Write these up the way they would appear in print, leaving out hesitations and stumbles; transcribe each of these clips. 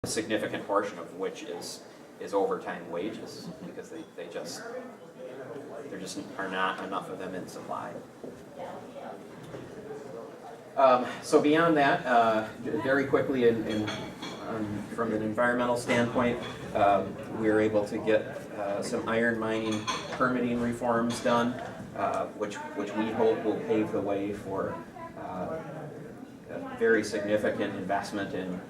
a significant portion of which is overtime wages, because there just are not enough of them in supply. So beyond that, very quickly, from an environmental standpoint, we were able to get some iron mining permitting reforms done, which we hope will pave the way for a very significant investment in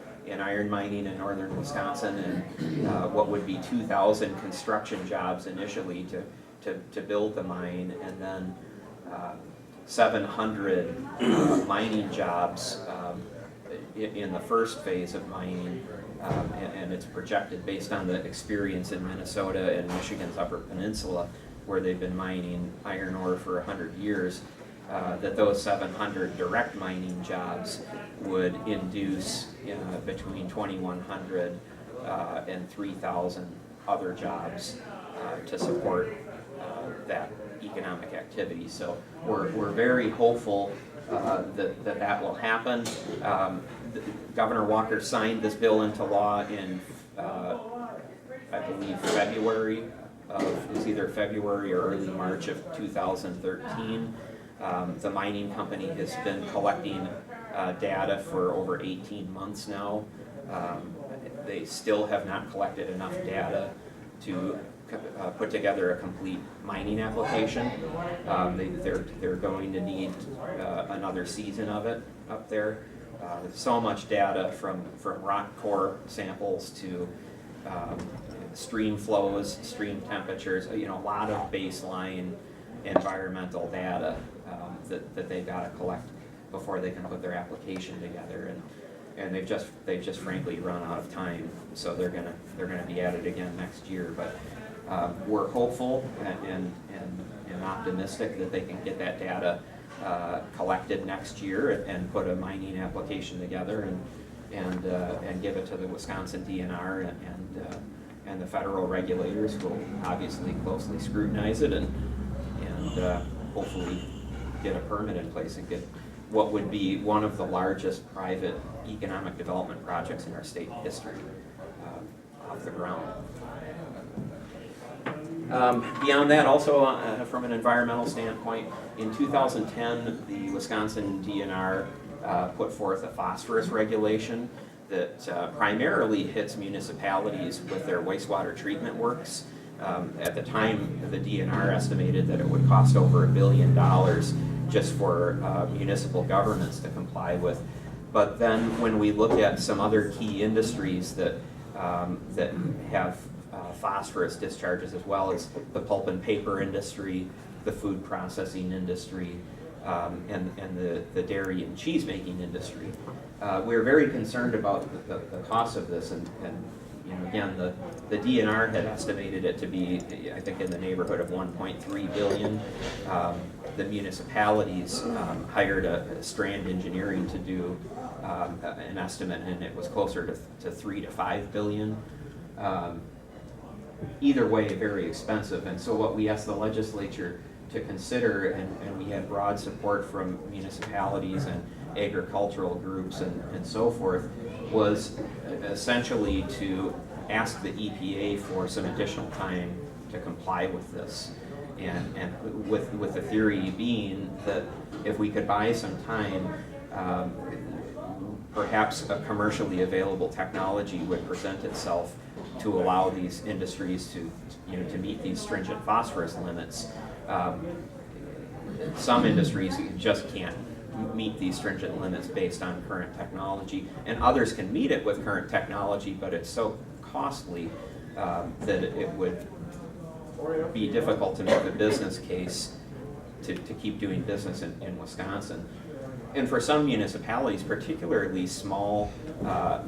iron mining in northern Wisconsin, and what would be 2,000 construction jobs initially to build the mine, and then 700 mining jobs in the first phase of mining, and it's projected, based on the experience in Minnesota and Michigan's Upper Peninsula, where they've been mining iron ore for 100 years, that those 700 direct mining jobs would induce between 2,100 and 3,000 other jobs to support that economic activity. So we're very hopeful that will happen. Governor Walker signed this bill into law in, I believe, February is either February or early March of 2013. The mining company has been collecting data for over 18 months now. They still have not collected enough data to put together a complete mining application. They're going to need another season of it up there. So much data from rock core samples to stream flows, stream temperatures, a lot of baseline environmental data that they've got to collect before they can put their application together, and they've just frankly run out of time. So they're gonna be at it again next year. But we're hopeful and optimistic that they can get that data collected next year and put a mining application together and give it to the Wisconsin DNR and the federal regulators, who will obviously closely scrutinize it and hopefully get a permit in place and get what would be one of the largest private economic development projects in our state history off the ground. Beyond that, also from an environmental standpoint, in 2010, the Wisconsin DNR put forth a phosphorus regulation that primarily hits municipalities with their wastewater treatment works. At the time, the DNR estimated that it would cost over $1 billion just for municipal governments to comply with. But then when we look at some other key industries that have phosphorus discharges, as well as the pulp and paper industry, the food processing industry, and the dairy and cheese making industry, we're very concerned about the cost of this. And again, the DNR had estimated it to be, I think, in the neighborhood of $1.3 billion. The municipalities hired a Strand Engineering to do an estimate, and it was closer to $3 to $5 billion. Either way, very expensive. And so what we asked the legislature to consider, and we had broad support from municipalities and agricultural groups and so forth, was essentially to ask the EPA for some additional time to comply with this, and with the theory being that if we could buy some time, perhaps a commercially available technology would present itself to allow these industries to meet these stringent phosphorus limits. Some industries just can't meet these stringent limits based on current technology, and others can meet it with current technology, but it's so costly that it would be difficult to make a business case to keep doing business in Wisconsin. And for some municipalities, particularly small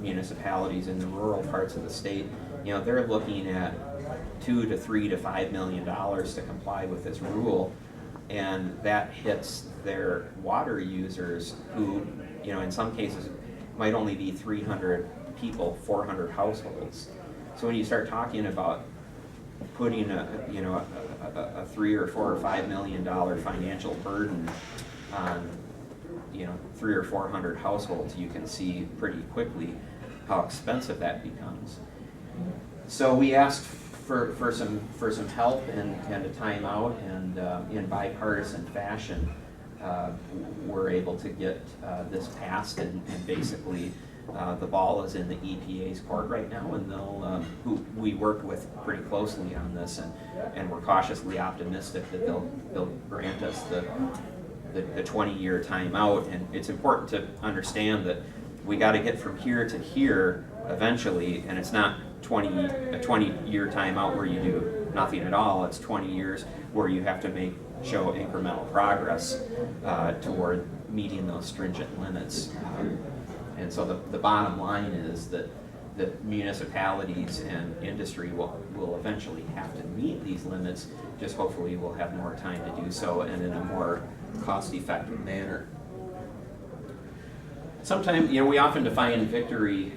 municipalities in the rural parts of the state, they're looking at $2 to $3 to $5 million to comply with this rule, and that hits their water users, who, in some cases, might only be 300 people, 400 households. So when you start talking about putting a $3 or $4 or $5 million financial burden on 300 or 400 households, you can see pretty quickly how expensive that becomes. So we asked for some help and a timeout, and in bipartisan fashion, we're able to get this passed, and basically the ball is in the EPA's court right now, and who we worked with pretty closely on this, and we're cautiously optimistic that they'll grant us the 20-year timeout. And it's important to understand that we got to get from here to here eventually, and it's not a 20-year timeout where you do nothing at all. It's 20 years where you have to show incremental progress toward meeting those stringent limits. And so the bottom line is that municipalities and industry will eventually have to meet these limits, just hopefully we'll have more time to do so and in a more cost-effective manner. Sometimes, we often define victory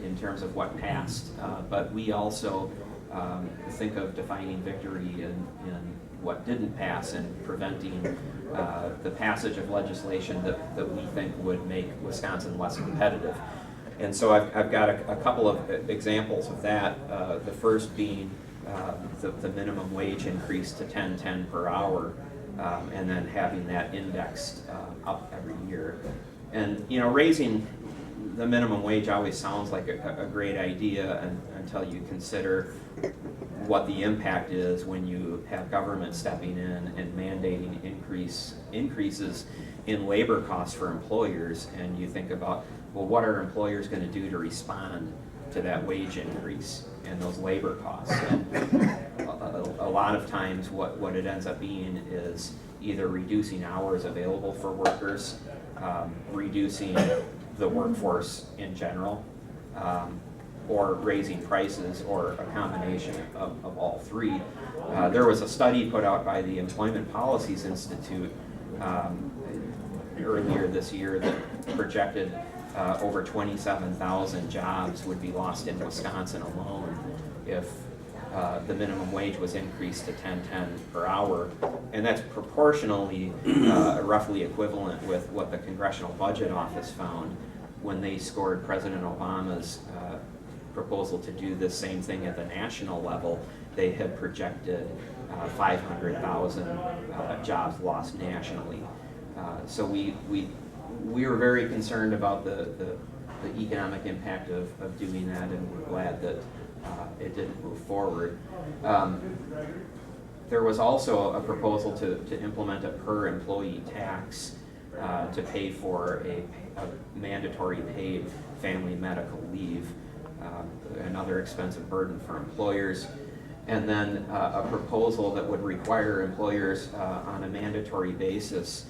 in terms of what passed, but we also think of defining victory in what didn't pass and preventing the passage of legislation that we think would make Wisconsin less competitive. And so I've got a couple of examples of that. The first being the minimum wage increase to $10.10 per hour, and then having that indexed up every year. And raising the minimum wage always sounds like a great idea until you consider what the impact is when you have government stepping in and mandating increases in labor costs for employers, and you think about, well, what are employers going to do to respond to that wage increase and those labor costs? And a lot of times what it ends up being is either reducing hours available for workers, reducing the workforce in general, or raising prices, or a combination of all three. There was a study put out by the Employment Policies Institute earlier this year that projected over 27,000 jobs would be lost in Wisconsin alone if the minimum wage was increased to $10.10 per hour, and that's proportionally roughly equivalent with what the Congressional Budget Office found when they scored President Obama's proposal to do the same thing at the national level. They had projected 500,000 jobs lost nationally. So we were very concerned about the economic impact of doing that, and we're glad that it didn't move forward. There was also a proposal to implement a per employee tax to pay for a mandatory paid family medical leave, another expensive burden for employers. And then a proposal that would require employers on a mandatory basis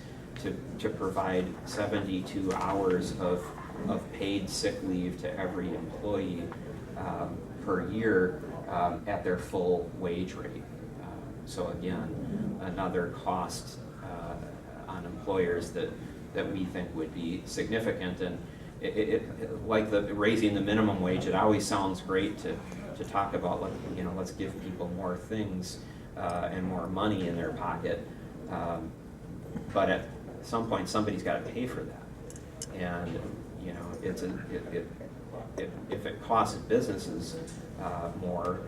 to provide 72 hours of paid sick leave to every employee per year at their full wage rate. So again, another cost on employers that we think would be significant. And like raising the minimum wage, it always sounds great to talk about, like, let's give people more things and more money in their pocket, but at some point somebody's got to pay for that. And if it costs businesses more,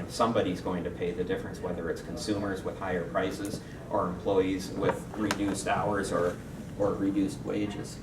somebody's going to pay the difference, whether it's consumers with higher prices or employees with reduced hours or reduced wages.